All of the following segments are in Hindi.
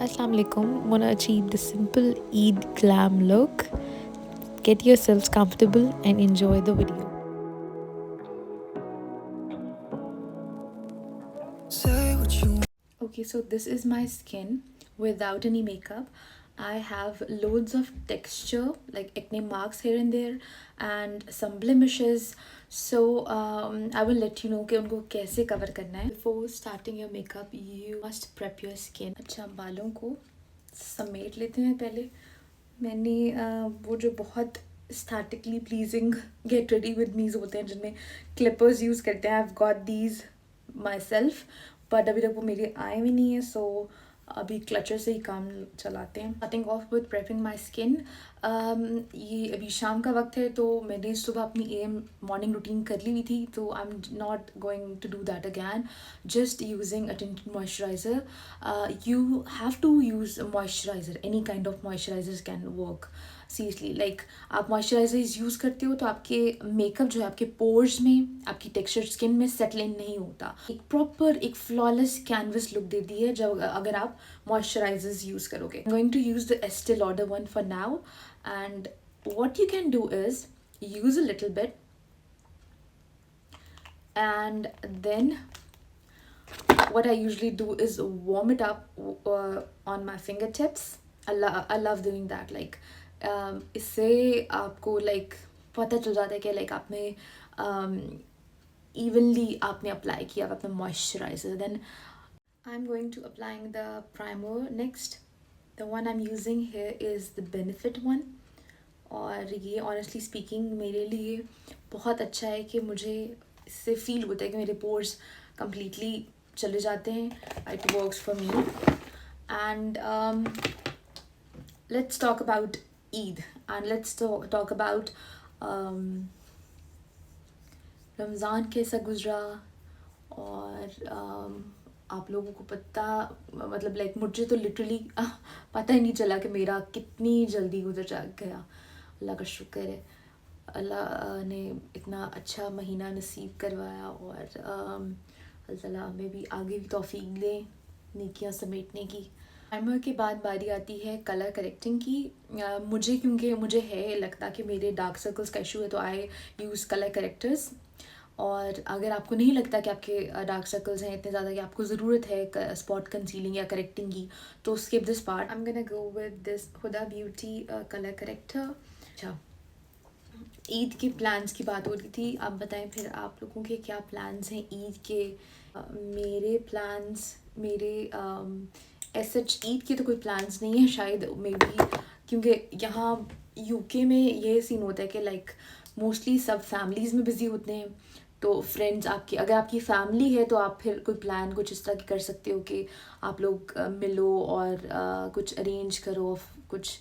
Assalamu alaikum. Wanna achieve the simple Eidglam look? Get yourselves comfortable and enjoy the video. Okay, so this is my skin without any makeup. I have loads of texture, like acne marks here and there, and some blemishes. So I will let you know कि उनको कैसे cover करना है. Before starting your makeup, you must prep your skin. अच्छा, बालों को समेट लेते हैं पहले. मैंने वो जो बहुत statically pleasing get ready with me's होते हैं जिनमें clippers use करते हैं. I've got these myself, but अभी तक वो मेरे आए भी नहीं है. सो अभी क्लचर से ही काम चलाते हैं. Starting of with prepping my skin. ये अभी शाम का वक्त है तो मैंने सुबह अपनी एम मॉर्निंग रूटीन कर ली हुई थी, तो I am not going to do that again. Just using a tinted moisturiser. You have to use moisturiser. Any kind of moisturiser can work. Seriously, like आप मॉइस्चराइजर यूज़ करते हो तो आपके मेकअप जो है आपके पोर्स में, आपकी टेक्सचर स्किन में सेटल इन नहीं होता. एक प्रॉपर एक फ्लॉलेस कैनवस लुक देती है जब अगर आप मॉइस्चराइजर्स यूज़ करोगे. I am going to use the Estee Lauder one for now, and what you can do is use a little bit and then what I usually do is warm it up on my fingertips. I love doing that. Like इससे आपको like पता चल जाता है कि like आपने evenly आपने apply किया अपना moisturizer. Then I'm going to applying the primer next. The one I'm using here is the Benefit one. और ये ऑनेस्टली स्पीकिंग मेरे लिए बहुत अच्छा है कि मुझे इससे फील होता है कि मेरे पोर्स कम्प्लीटली चले जाते हैं. It works for me. And let's talk about Eid and let's talk about Ramzan कैसा गुजरा. और आप लोगों को पता, मतलब लाइक मुझे तो लिटरली पता ही नहीं चला कि मेरा कितनी जल्दी गुजर जा गया. अल्लाह का शुक्र है, अल्लाह ने इतना अच्छा महीना नसीब करवाया. और अल्लाह ताला हमें भी आगे भी तौफीक दे नेकियां समेटने की. प्राइमर के बाद बारी आती है कलर करेक्टिंग की. मुझे क्योंकि मुझे है लगता कि मेरे डार्क सर्कल्स का इशू है तो आई यूज़ कलर करेक्टर्स. और अगर आपको नहीं लगता कि आपके डार्क सर्कल्स हैं इतने ज़्यादा कि आपको ज़रूरत है स्पॉट कंसीलिंग या करेक्टिंग की, तो skip this part. I am gonna go with this Huda Beauty colour corrector. अच्छा, ईद के प्लान्स की बात हो रही थी. आप बताएं फिर आप लोगों के क्या प्लान्स हैं ईद के. मेरे प्लान्स मेरे ऐसे ईद के तो कोई प्लान्स नहीं है शायद, मे बी क्योंकि यहाँ यूके में ये सीन होता है कि लाइक मोस्टली सब फैमिलीज़ में बिज़ी होते हैं. तो फ्रेंड्स आपकी, अगर आपकी फैमिली है तो आप फिर कोई प्लान कुछ इस तरह की कर सकते हो कि आप लोग मिलो और कुछ अरेंज करो. कुछ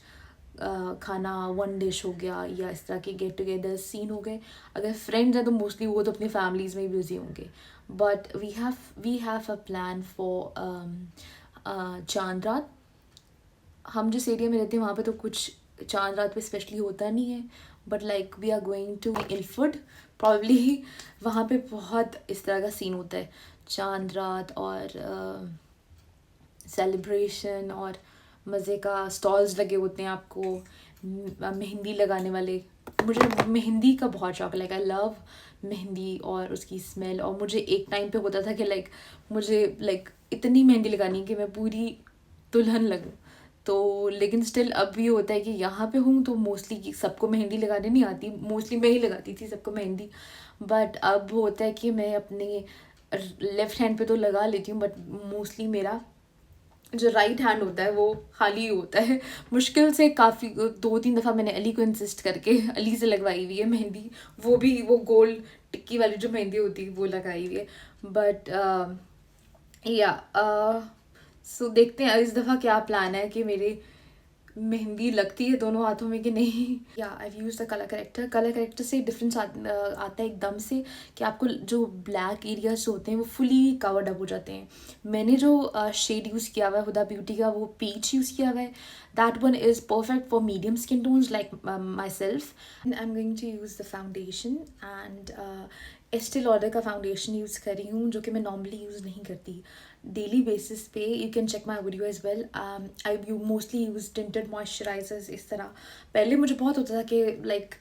खाना वन डिश हो गया या इस तरह के गेट टुगेदर सीन हो गए. अगर फ्रेंड्स हैं तो मोस्टली वो तो अपनी फैमिलीज़ में ही बिजी होंगे. But we have a plan for Chand Raat. हम जिस एरिया में रहते हैं वहाँ पे तो कुछ चांद रात पे स्पेशली होता नहीं है, but like we are going to इल्फुड प्रॉब्ली. वहाँ पे बहुत इस तरह का सीन होता है चांद रात और सेलिब्रेशन और मज़े का. स्टॉल्स लगे होते हैं आपको मेहंदी लगाने वाले. मुझे मेहंदी का बहुत शौक है. लाइक आई लव मेहंदी और उसकी स्मेल. और मुझे एक टाइम पे होता था कि लाइक मुझे लाइक इतनी मेहंदी लगानी कि मैं पूरी दुल्हन लगूँ. तो लेकिन स्टिल अब भी होता है कि यहाँ पे हूँ तो मोस्टली सबको मेहंदी लगाने नहीं आती. मोस्टली मैं ही लगाती थी सबको मेहंदी. बट अब होता है कि मैं अपने लेफ़्ट हैंड पे तो लगा लेती हूँ, बट मोस्टली मेरा जो राइट हैंड होता है वो खाली होता है. मुश्किल से काफ़ी 2-3 दफ़ा मैंने अली को इंसिस्ट करके अली से लगवाई हुई है मेहंदी. वो भी वो गोल टिक्की वाली जो मेहंदी होती है वो लगाई हुई है. बट या सो देखते हैं इस दफ़ा क्या प्लान है कि मेरे मेहंदी लगती है दोनों हाथों में कि नहीं. या I use the colour corrector. Colour corrector से डिफरेंस आता है एकदम से कि आपको जो ब्लैक एरियाज होते हैं वो फुली कवर्ड अप हो जाते हैं. मैंने जो शेड यूज़ किया हुआ है हुदा ब्यूटी का वो पीच यूज़ किया हुआ है. That one is perfect for medium skin tones like myself. And I am going to use the foundation and Estee Lauder का फाउंडेशन यूज़ कर रही हूँ जो कि मैं नॉर्मली यूज़ नहीं करती. डेली बेसिस पे. You can check my video as well. I you mostly use tinted moisturisers. इस तरह पहले मुझे बहुत होता था कि लाइक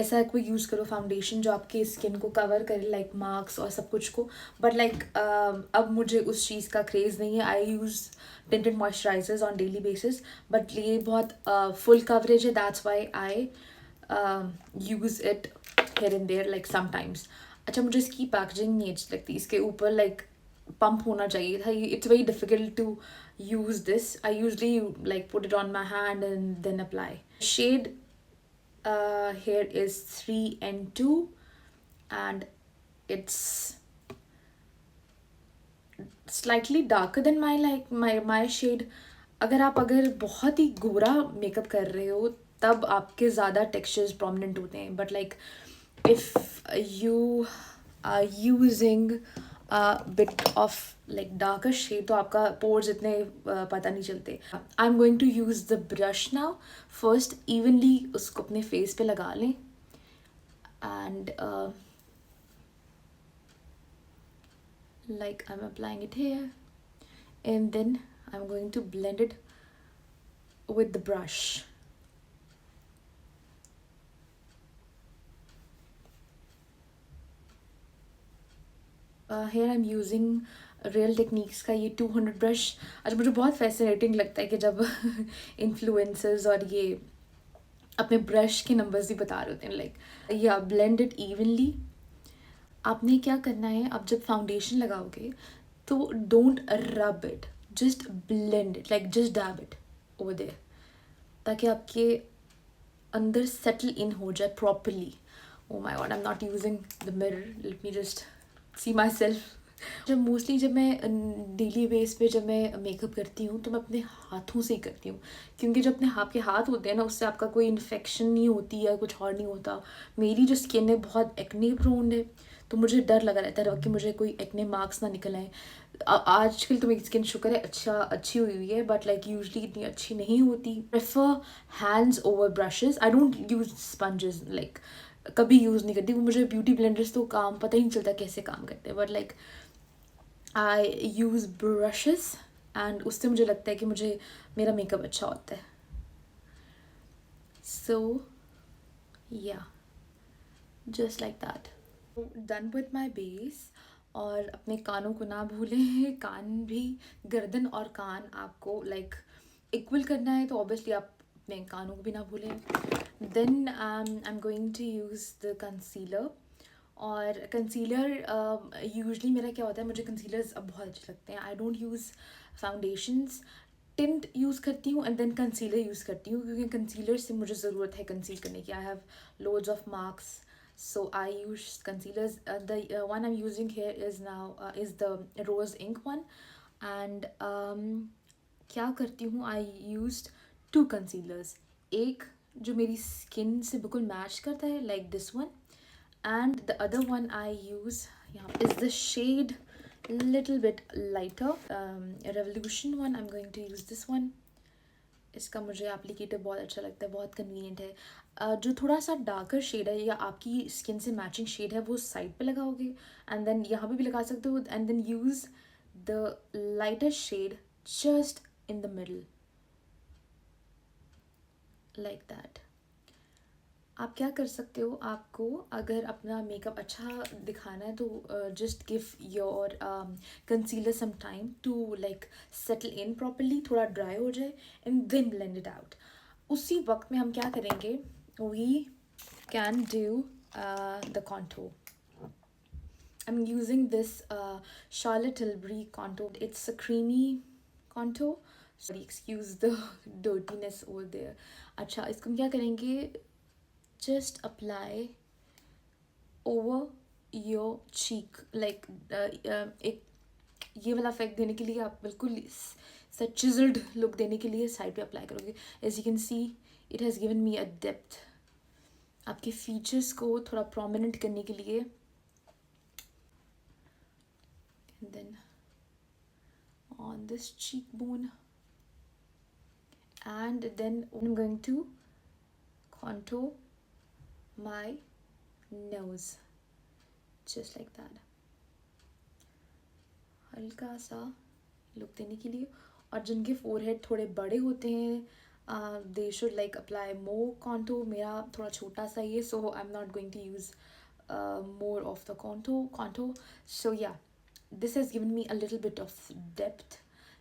ऐसा कोई यूज़ करो फाउंडेशन जो आपके स्किन को कवर करे, लाइक मार्क्स और सब कुछ को. बट लाइक अब मुझे उस चीज़ का क्रेज़ नहीं है. आई use tinted moisturizers on daily basis, but ये बहुत full coverage है. That's why I use it here and there like sometimes. अच्छा, मुझे इसकी पैकेजिंग नहीं अच्छी लगती. इसके ऊपर like पंप होना चाहिए था. It's very difficult to use this. I usually like put it on my hand and then apply. Shade here is 3N2 and it's slightly darker than my like my shade. अगर बहुत ही गोरा मेकअप कर रहे हो तब आपके ज़्यादा टेक्सचर्स प्रोमिनेंट होते हैं. But like if you are using bit of like darker shade तो आपका पोर्स इतने पता नहीं चलते. I am going to use the brush now. First evenly उसको अपने फेस पे लगा लें and like I'm applying it here and then I'm going to blend it with the brush. Here I'm using Real Techniques का ये 200 ब्रश. अच्छा, मुझे बहुत फैसिनेटिंग लगता है कि जब इन्फ्लुएंसर्स और ये अपने ब्रश के नंबर्स ही बता रहे होते हैं. लाइक या ब्लेंड इट इवनली. आपने क्या करना है, आप जब फाउंडेशन लगाओगे तो don't rub it, just blend it, like just dab it over there ताकि आपके अंदर सेटल इन हो जाए properly. Oh my god, I am not using the mirror. Let me just see myself. जब मैं डेली बेस पे जब मैं मेकअप करती हूँ तो मैं अपने हाथों से ही करती हूँ, क्योंकि जो अपने आपके हाथ होते हैं ना उससे आपका कोई इन्फेक्शन नहीं होती है, कुछ और नहीं होता. मेरी जो स्किन है बहुत एक्ने प्रोन है तो मुझे डर लगा रहता है कि मुझे कोई एक्ने मार्क्स ना निकल आए. आजकल तो मेरी स्किन शुक्र है अच्छी हुई है, बट लाइक यूजली इतनी अच्छी नहीं होती. Prefer hands over brushes. I don't use sponges, like कभी यूज़ नहीं करती. वो मुझे ब्यूटी ब्लेंडर्स तो काम पता ही नहीं चलता कैसे काम करते हैं. But like I use brushes and उससे मुझे लगता है कि मुझे मेरा मेकअप अच्छा होता है. सो या just like that. Done with my base. और अपने कानों को ना भूलें. कान भी, गर्दन और कान आपको लाइक इक्वल करना है तो ऑब्वियसली आप अपने कानों को भी ना भूलें. Then I am going to use the concealer. और कंसीलर यूजली मेरा क्या होता है, मुझे कंसीलर्स अब बहुत अच्छे लगते हैं. I don't use foundations. Tint use करती हूँ एंड देन कंसीलर यूज़ करती हूँ, क्योंकि कंसीलर से मुझे ज़रूरत है कंसील करने की. I have loads of marks, so I use concealers. The one I'm using here is now is the rose ink one. And क्या करती हूँ, I used 2 concealers. एक जो मेरी स्किन से बिल्कुल मैच करता है, like this one, and the other one I use is the shade little bit lighter, Revolution one. I'm going to use this one. इसका मुझे एप्लीकेटर बहुत अच्छा लगता है, बहुत कन्वीनियंट है. जो थोड़ा सा डार्कर शेड है या आपकी स्किन से मैचिंग शेड है वो साइड पे लगाओगे एंड देन यहाँ पे भी लगा सकते हो. And then use the lighter shade just in the middle like that. आप क्या कर सकते हो, आपको अगर अपना मेकअप अच्छा दिखाना है तो just give your concealer some time to like settle in properly, थोड़ा ड्राई हो जाए and then blend it out. उसी वक्त में हम क्या करेंगे, we can do the contour. I am using this Charlotte Tilbury contour. It's a creamy contour. Sorry, excuse the dirtiness over there. अच्छा, इसको हम क्या करेंगे, just apply over your cheek, like एक ये वाला इफेक्ट देने के लिए आप बिल्कुल चिजल्ड लुक देने के लिए साइड पे अप्लाई करोगे. As you can see it has given me a depth, आपके फीचर्स को थोड़ा प्रोमिनेंट करने के लिए. And then on this cheek bone and then I am going to contour my nose just like that. हल्का सा लुक देने के लिए। और जिनके फोरहेड थोड़े बड़े होते हैं they should like apply more contour. मेरा थोड़ा छोटा सा ही है, so I am not going to use more of the contour. So yeah, this has given me a little bit of depth.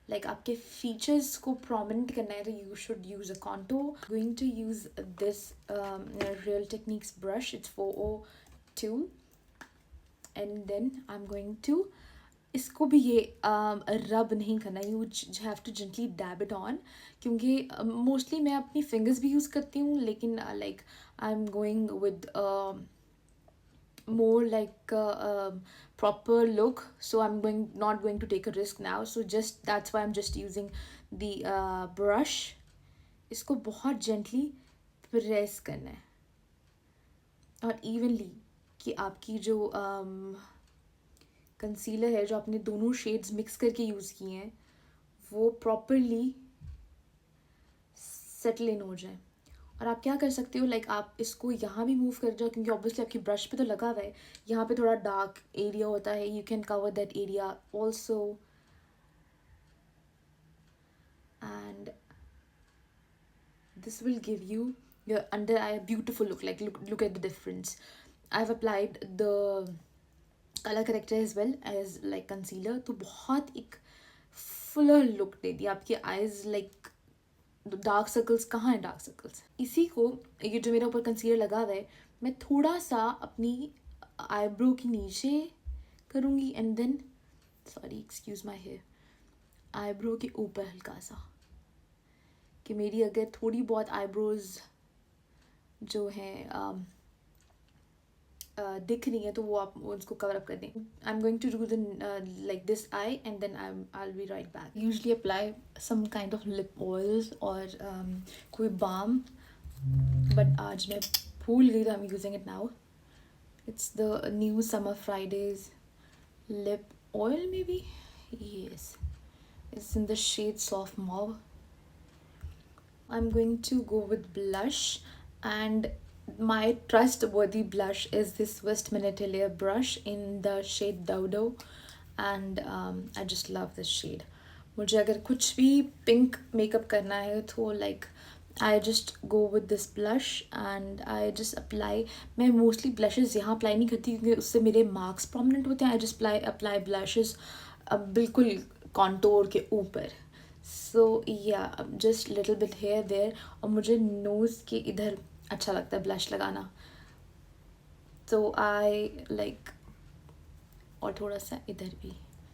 Like आपके features को prominent करना है तो you should use a contour. I'm going to use this Real Techniques brush. It's 402, and then I'm going to इसको भी ये रब नहीं करना, you have to gently dab it on, क्योंकि मोस्टली मैं अपनी फिंगर्स भी यूज़ करती हूँ, लेकिन like I am going with more like proper look, so I'm not going to take a risk now, so just that's why I'm just using the brush. इसको बहुत gently press करना है और evenly, कि आपकी जो कंसीलर है जो आपने दोनों शेड्स मिक्स करके यूज़ किए हैं वो प्रॉपरली सेटल इन हो जाए। और आप क्या कर सकते हो, लाइक आप इसको यहाँ भी मूव कर जाओ, क्योंकि ऑब्वियसली आपकी ब्रश पे तो लगा हुआ है, यहाँ पे थोड़ा डार्क एरिया होता है, you can cover that area also, and this will give you your under eye beautiful look. Like look at the difference. I've applied the color corrector as well as like concealer, तो बहुत एक fuller look दे दी आपकी eyes। like डार्क सर्कल्स कहाँ है, डार्क सर्कल्स इसी को, ये जो मेरे ऊपर कंसीलर लगा हुआ है मैं थोड़ा सा अपनी आईब्रो के नीचे करूँगी, and then sorry excuse my hair, eyebrow के ऊपर हल्का सा, कि मेरी अगर थोड़ी बहुत आईब्रोज जो हैं दिख रही है तो वो आप उसको कवर अप कर दें। I am going to do the like this eye, and then I will be right back. Usually apply some kind of lip oils और कोई बाम, बट आज मैं भूल गई, तो I am using it now. It's the new Summer Fridays lip oil maybe, yes, it's in the shade soft mauve. I'm going to go with blush, and my trustworthy blush is this West Atelier brush in the shade Dodo, and I just love this shade. मुझे अगर कुछ भी पिंक मेकअप करना है तो like I just go with this blush and I just apply. मैं mostly blushes यहाँ apply नहीं करती क्योंकि उससे मेरे marks prominent होते हैं. I just apply blushes बिल्कुल contour के ऊपर. So yeah, just little bit here there. और मुझे nose के इधर अच्छा लगता है blush लगाना, so I like, और थोड़ा सा इधर भी.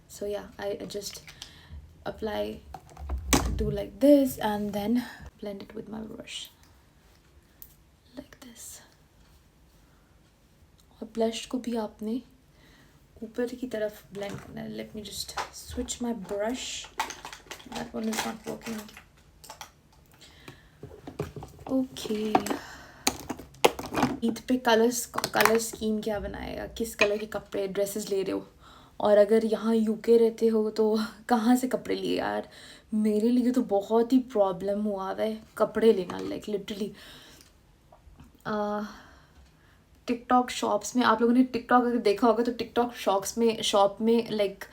So yeah, I just apply, do like this, and then blend it with my brush like this. और blush को भी आपने ऊपर की तरफ blend करना है. Let me just switch my brush. That one is not working. Okay. Eid पे कलर स्कीम क्या बनाएगा, किस कलर के कपड़े ड्रेसेस ले रहे हो, और अगर यहाँ यूके रहते हो तो कहाँ से कपड़े लिए यार. मेरे लिए तो बहुत ही प्रॉब्लम हुआ है कपड़े लेना, लाइक लिटरली. टिकटॉक शॉप्स में, आप लोगों ने टिकटॉक अगर देखा होगा तो टिकटॉक शॉप में लाइक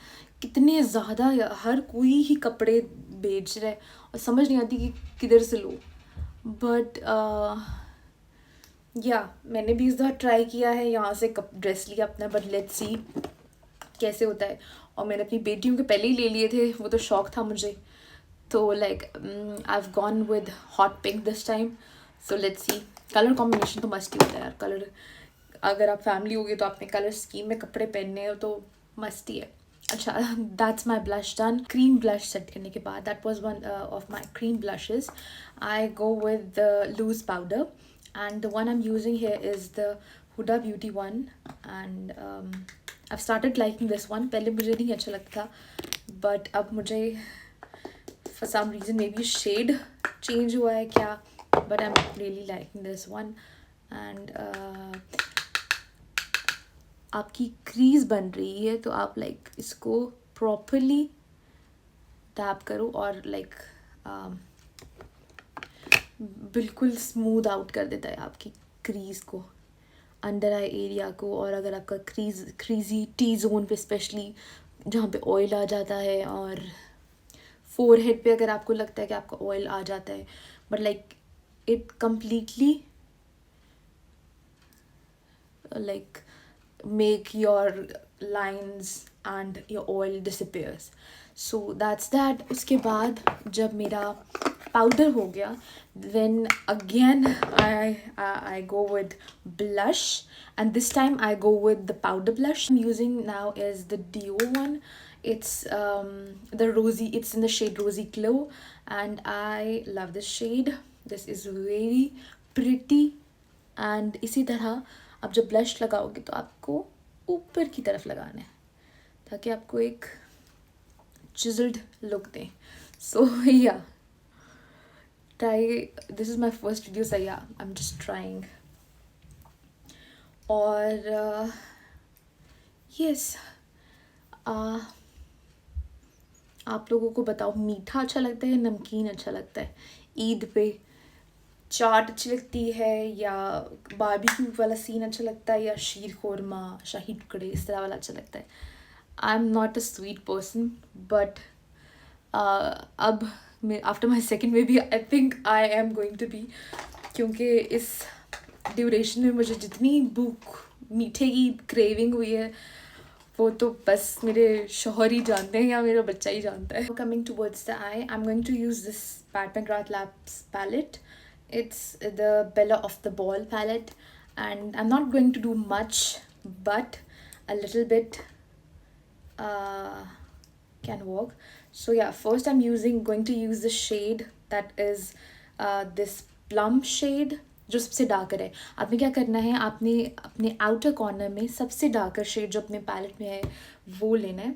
कितने ज़्यादा हर कोई ही कपड़े बेच रहा है और समझ नहीं आती कि किधर से लो. बट या मैंने भी इस दफ़ा ट्राई किया है, यहाँ से ड्रेस लिया अपना, बट लेट्स सी कैसे होता है. और मैंने अपनी बेटियों के पहले ही ले लिए थे, वो तो शौक था मुझे, तो like I have gone with hot pink this time. So let's see. Colour combination तो मस्ट ही होता है यार. कलर, अगर आप फैमिली होगी तो आपने कलर स्कीम में कपड़े पहनने हो तो मस्त ही है. अच्छा, that's my blush done. Cream blush set करने के बाद, that was one of my cream blushes. I go with the loose powder, and the one I'm using here is the Huda Beauty one, and I've started liking this one. पहले मुझे नहीं अच्छा लगता था, but अब मुझे for some reason maybe shade change हुआ है क्या, but I'm really liking this one. And आपकी क्रीज बन रही है तो आप लाइक इसको properly टैप करो और लाइक बिल्कुल स्मूथ आउट कर देता है आपकी क्रीज को, अंडर आई एरिया को. और अगर आपका क्रीजी टी जोन पे स्पेशली जहाँ पे ऑयल आ जाता है और फोरहेड पे अगर आपको लगता है कि आपका ऑयल आ जाता है, but like it completely like make your lines and your oil disappears. So that's that. उसके बाद जब मेरा powder हो गया, then again I go with blush, and this time I go with the powder blush I'm using now is the Dio one. It's it's in the shade Rosy Glow, and I love this shade. This is very pretty. And इसी तरह आप जब ब्लश लगाओगे तो आपको ऊपर की तरफ लगाना है ताकि आपको एक chiseled look दें. So yeah, try. This is my first video, so yeah, I'm just trying. और yes, आप लोगों को बताओ मीठा अच्छा लगता है, नमकीन अच्छा लगता है? ईद पे चाट अच्छी लगती है, या बारबेक्यू वाला सीन अच्छा लगता है, या शीर खोरमा, शाही टुकड़े, इस तरह वाला अच्छा लगता है? I am not a sweet person, but अब after my second baby I think I am going to be, क्योंकि इस ड्यूरेशन में मुझे जितनी भूख मीठे की क्रेविंग हुई है वो तो बस मेरे शौहर ही जानते हैं या मेरा बच्चा ही जानता है. Coming towards the I am going to use this Pat McGrath Labs palette. It's the Bella of the Ball palette, and I'm not going to do much, but a little bit can work. So yeah, first I'm going to use the shade that is this plum shade, जो सबसे डार्कर है. आपने क्या करना है, आपने अपने आउटर कॉर्नर में सबसे डार्कर शेड जो अपने पैलेट में है वो लेना है,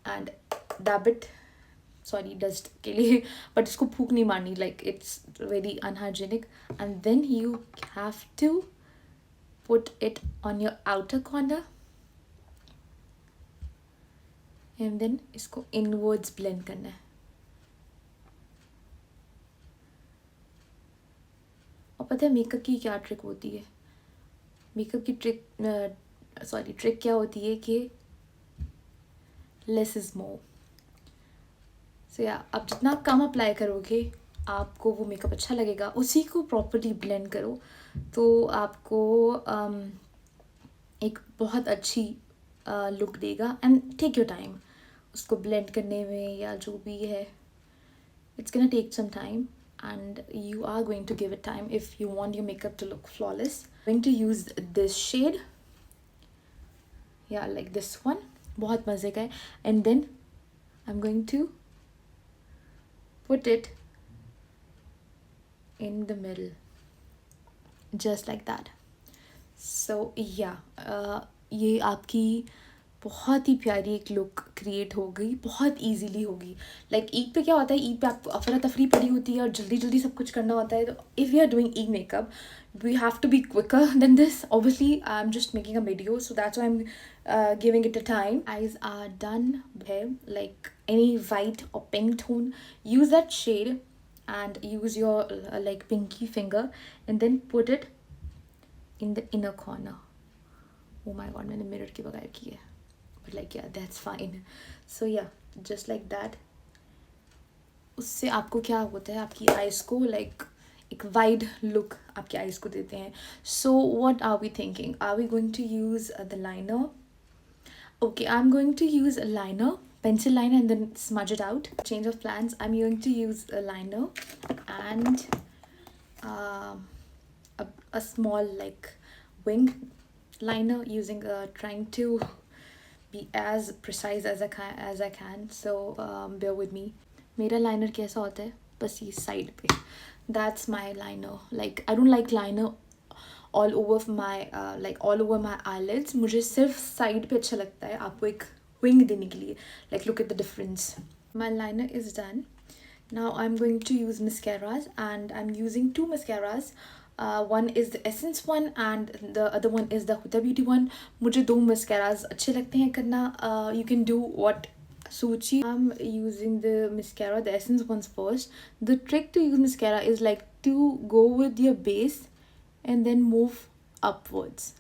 and dab it, sorry dust के लिए, बट इसको फूक नहीं मारनी, like it's very unhygienic. And then you have to put it on your outer corner, and then इसको इनवर्ड्स ब्लेंड करना है. और पता है मेकअप की क्या ट्रिक होती है? मेकअप की ट्रिक क्या होती है कि लेस इज मोर. सो या आप जितना कम अप्लाई करोगे आपको वो मेकअप अच्छा लगेगा. उसी को प्रॉपर्ली ब्लेंड करो तो आपको एक बहुत अच्छी लुक देगा. एंड टेक योर टाइम उसको ब्लेंड करने में, या जो भी है, it's gonna take some time, and you are going to give it time if you want your makeup to look flawless. I'm going to use this shade, yeah, like this one, बहुत मज़े का है. And then I'm going to put it in the middle, just like that. So yeah, ये आपकी बहुत ही प्यारी एक लुक क्रिएट हो गई, बहुत इजीली होगी. लाइक ईद पे क्या होता है, ईद पे आपको अफरा तफरी पड़ी होती है और जल्दी जल्दी सब कुछ करना होता है. तो if you are doing Eid makeup we have to be quicker than this. Obviously I am just making a video, so that's why I am giving it a time. Eyes are done है, लाइक एनी वाइट और pink tone, use that shade and use your like pinky finger and then put it in the inner corner. Oh my god, मैंने मिरर के बगैर की है, but like yeah, that's fine. So yeah, just like that. उससे आपको क्या होता है, आपकी आइज़ को like एक वाइड लुक आपकी आइज़ को देते हैं. So what are we thinking? Are we going to use the liner? Okay, I'm going to use a liner, pencil liner, and then smudge it out. Change of plans. I'm going to use a liner and a small like wing liner, using trying to be as precise as I can. So bear with me. मेरा लाइनर कैसा होता है, बस ये साइड पे. That's my liner. Like I don't like liner all over my eyelids. मुझे सिर्फ साइड पे अच्छा लगता है आपको एक विंग देने के लिए. Like look at the difference. My liner is done. Now I'm going to use mascaras, and I'm using two mascaras. One is the Essence one and the other one is the Huda Beauty one. मुझे दो mascaras अच्छे लगते हैं करना. You can do what suits you. I'm using the mascara, the Essence ones first. The trick to use mascara is like to go with your base and then move upwards.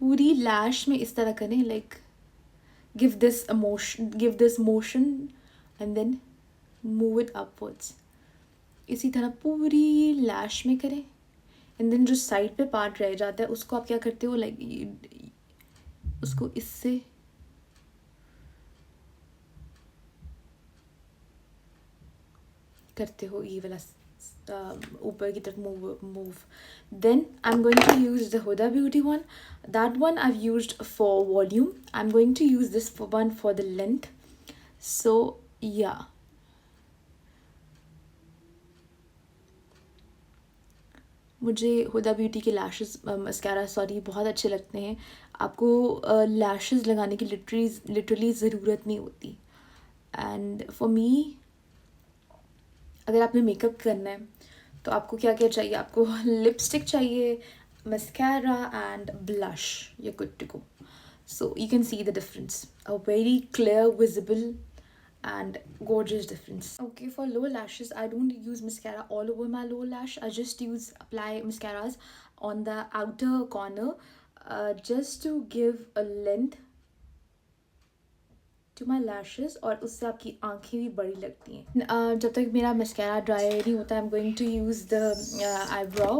पूरी lash में इस तरह करें, like give this motion and then move it upwards. इसी तरह पूरी लैश में करें. एंड देन जो साइड पे पार्ट रह जाता है उसको आप क्या करते हो, लाइक उसको इससे करते हो, ये वाला ऊपर की तरफ move. Then I am going to use the Huda Beauty one. That one I used for volume. I am going to use this one for the length. So या मुझे हुदा ब्यूटी के लैशेस मस्कारा बहुत अच्छे लगते हैं. आपको लैशेस लगाने की लिटरली ज़रूरत नहीं होती. एंड फॉर मी, अगर आपने मेकअप करना है तो आपको क्या क्या चाहिए, आपको लिपस्टिक चाहिए, mascara and blush. You good to go. So you can see the difference, a very clear visible and gorgeous difference. Okay, for lower lashes I don't use mascara all over my lower lash. I just apply mascaras on the outer corner, just to give a length to my lashes, और उससे आपकी आंखें भी बड़ी लगती हैं. जब तक मेरा mascara dry नहीं होता, I'm going to use the eyebrow,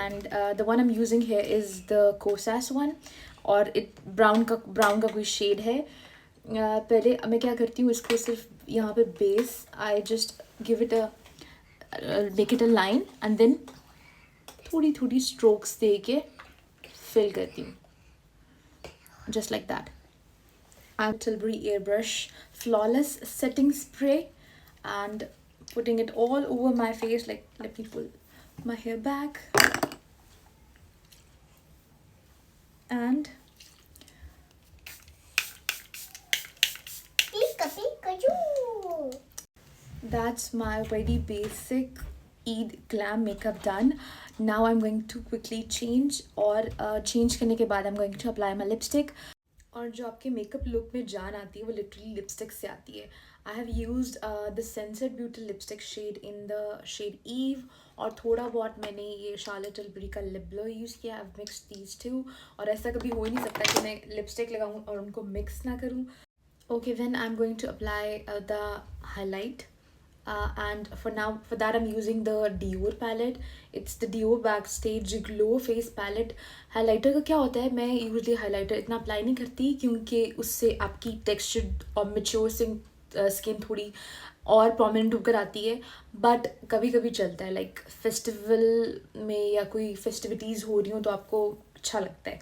and the one I'm using here is the Kosas one, और brown का कोई shade है. पहले मैं क्या करती हूँ, इसको सिर्फ यहाँ पे base, I just give it make it a line and then थोड़ी थोड़ी स्ट्रोक्स दे के फिल करती हूँ, just like that. And Tilbury airbrush flawless setting spray and putting it all over my face. Like, let me pull my hair back and that's my very basic Eidglam makeup done. Now I'm going to quickly change, और change करने के बाद I'm going to apply my lipstick. और जो आपके मेकअप लुक में जान आती है वो लिटरली लिपस्टिक से आती है. I have used the Censored Beauty lipstick shade in the shade Eve, और थोड़ा बहुत मैंने ये Charlotte Tilbury का lip glow यूज़ किया. I've mixed these two, और ऐसा कभी हो ही नहीं सकता कि मैं लिपस्टिक लगाऊँ और उनको मिक्स ना करूँ. Okay, then I'm going to apply the highlight, and for that I'm using the Dior palette. It's the Dior Backstage Glow Face palette. Highlighter का क्या होता है, मैं usually highlighter इतना अप्लाई नहीं करती क्योंकि उससे आपकी textured और mature स्किन थोड़ी और प्रोमिनेंट होकर आती है. बट कभी कभी चलता है, लाइक फेस्टिवल में या कोई फेस्टिविटीज़ हो रही हो तो आपको अच्छा लगता है.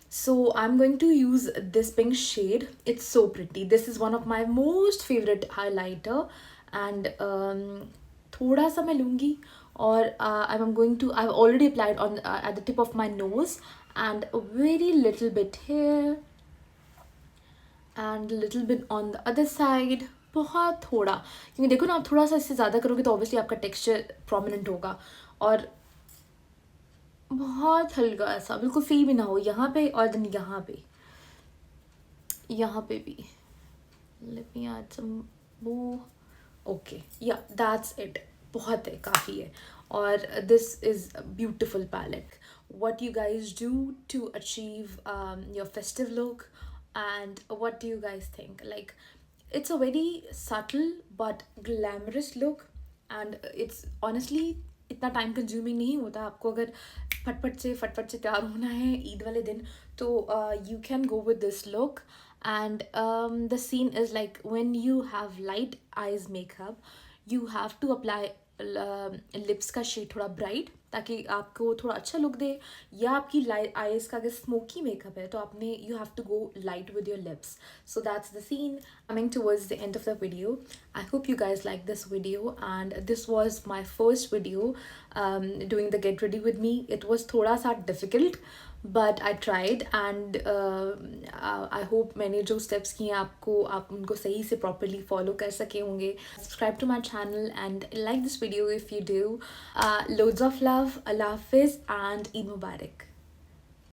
So I'm going to use this pink shade. It's so pretty. This is one of my most favorite highlighter, and थोड़ा सा मैं लूँगी, और I've already applied on at the tip of my nose, and a very little bit here and a little bit on the other side. बहुत थोड़ा, क्योंकि देखो ना, आप थोड़ा सा इससे ज़्यादा करोगे तो ऑब्वियसली आपका टेक्सचर प्रोमिनेंट होगा. और बहुत हल्का ऐसा, बिल्कुल फील भी ना हो यहाँ पे, और देन यहाँ पे भी. Let me add some more. Okay, yeah that's it. बहुत है, काफ़ी है. और this is beautiful palette. What you guys do to achieve your festive look, and what do you guys think? Like, it's a very subtle but glamorous look, and it's honestly इतना टाइम कंज्यूमिंग नहीं होता. आपको अगर फटफट से तैयार होना है ईद वाले दिन, तो you can go with this look. And the scene is like, when you have light eyes makeup, you have to apply lips का शेड थोड़ा ब्राइट, ताकि आपको थोड़ा अच्छा लुक दे. या आपकी आईज का अगर स्मोकी मेकअप है तो आपने you have to go light with your lips. So that's the scene. Coming towards the end of the video. I hope you guys like this video, and this was my first video doing the get ready with me. It was थोड़ा सा difficult, but I tried, and I hope मैंने जो स्टेप्स किए हैं आप उनको सही से प्रॉपरली फॉलो कर सके होंगे. Subscribe to my channel and like this video if you do. Loads of love. Allah Hafiz and Eid Mubarak.